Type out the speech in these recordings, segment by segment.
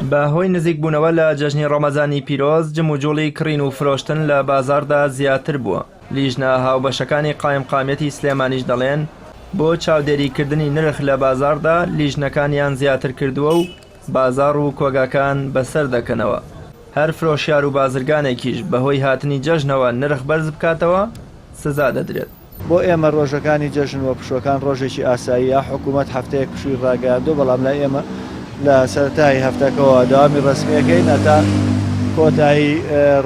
بە هۆی نزیکبوونەوە لە جەژنی ڕەمەزانی پیرۆز جم و جوڵی کڕین و فرۆشتن لە بازاردا زیاتر بووە. لیژنە هاوبەشەکانی قایمقامەتی سلێمانیش دەڵێن بۆ چاودێریکردنی نرخ لە بازاردا لیژنەکانیان زیاتر کردووە و بازار و کۆگاکان بەسەر دەکەنەوە. هەر فرۆشیار و بازرگانێکیش بەهۆی هاتنی جەژنەوە نرخ بەرز بکاتەوە سزا دەدرێت. بۆ ئێمە ڕۆژەکانی جەژن و پشوەکان ڕۆژێکی ئاساییە، حکوومەت هەفتەیەک پشووی ڕاگەاندوو، بەڵام لە ئێمە لە سەرەتای هەفتەکەەوە داوامی ڕسمیەکەی نەتا کۆتایی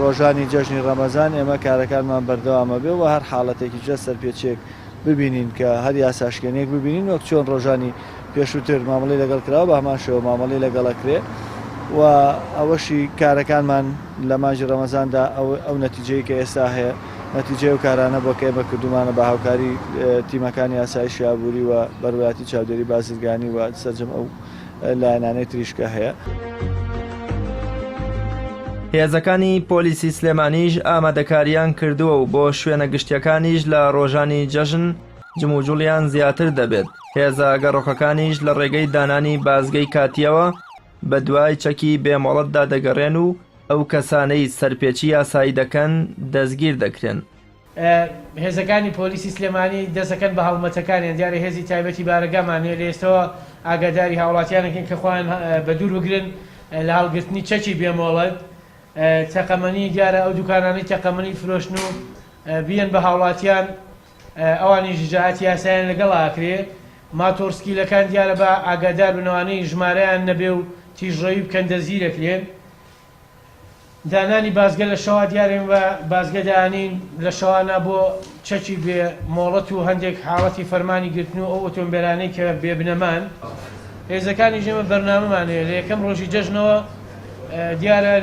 ڕۆژانی جەژنی ڕەمەزان ئێمە کارەکانمان بەردەوامە بێ و هەر حاڵەتێکی جە سەرپێچێک ببینین کە هەر یاساشکێنێک ببینین وەک چۆن ڕۆژانی پێشووتر مامەڵی لەگەڵ کراوە بە هەمان شێوە مامەڵی لەگەڵەکرێ و ئەوەشی کارەکانمان لە ماژی ڕەمەزاندا ئەو نەتیجەی کە ئێستا هەیە نەتیجێ و کارانە بۆ کە ئێمە کردومانە بە هاوکاری تیمەکانی یاسایی شیابووری و بەڕوایەتی چاودێری بازرگانی و سەرجەم ئەو لایەنانەی تریشکە هەیە. هێزەکانی پۆلیسی سلێمانیش ئامادەکاریان کردووە و بۆ شوێنە گشتیەکانیش لە ڕۆژانی جەژن جم و جوڵیان زیاتر دەبێت. هێزە گەڕۆکەکانیش لە ڕێگەی دانانی بازگەی کاتیەوە بە دوای چەکی بێمۆڵەتدا دەگەڕێن و ئەو کەسانەی سەرپێچی یاسایی دەکەن دەستگیر دەکرێن. هێزەکانی پۆلیسی سلێمانی دەستەکەن بە هەڵمەتەکانیان دیارە هێزی تایبەتی بارەگەمانێ لە ئێستەوە ئاگاداری هاوڵاتیانەکەن کە خۆیان بە دوور بگرن لە هەڵگرتنی چەکی بێمۆڵەت. تەقەمەنی دیارە ئەو دوکانانەی تەقەمەنی فرۆشن و بیان بە هاوڵاتیان ئەوانی ژجاعەتی یاساییان لەگەڵ ئاکرێ. ماتۆرسکیلەکان دیارە بە ئاگادار بنەوانەی ژمارەیان نەبێ و تیژڕەوی بکەن دەزیرەکرێن. دانانی بازگە لە شەوا دیارێن بە بازگەدانین لە شەوانە بۆ چەکی بێ مۆڵەت و هەندێک حاڵەتی فەرمانی گرتن و ئەو ئۆتۆمبیلانەی کە بێبنەمان. هێزەکانی ژێمە بەرنامەمانەیە لە یەکەم ڕۆژی جەژنەوە دیارە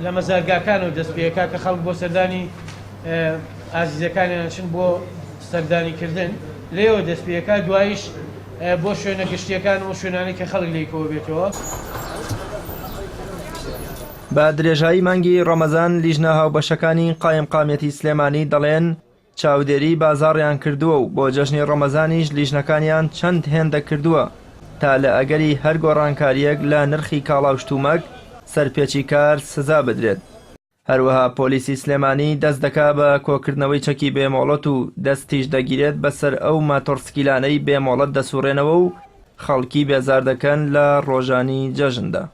لە مەزارگاکان و دەستپێکا کە خەڵک بۆ سەردانی ئازیزەکانیان چن بۆ سەردانیکردن لێەوە دەستپێکا دوایش بۆ شوێنە گشتیەکان و شوێنانی کە خەڵک لێکەوە بێتەوە. بە درێژایی مانگی ڕەمەزان لیژنە هاوبەشەکانی قایمقامەتی سلێمانی دەڵێن چاودێری بازاڕیان کردووە و بۆ جەژنی ڕەمەزانیش لیژنەکانیان چەند هێندە کردووە تا لە ئەگەری هەر گۆڕانکاریەک لە نرخی کاڵاوشتومەک سەرپێچی کار سزا بدرێت. هەروەها پۆلیسی سلێمانی دەست دەکا بە کۆکردنەوەی چەکی بێمۆڵەت و دەستیش دەگیرێت بەسەر ئەو ماتۆرسکیلانەی بێمۆڵەت دەسوڕێنەوە و خەڵکی بێزار دەکەن لە ڕۆژانی جەژندا.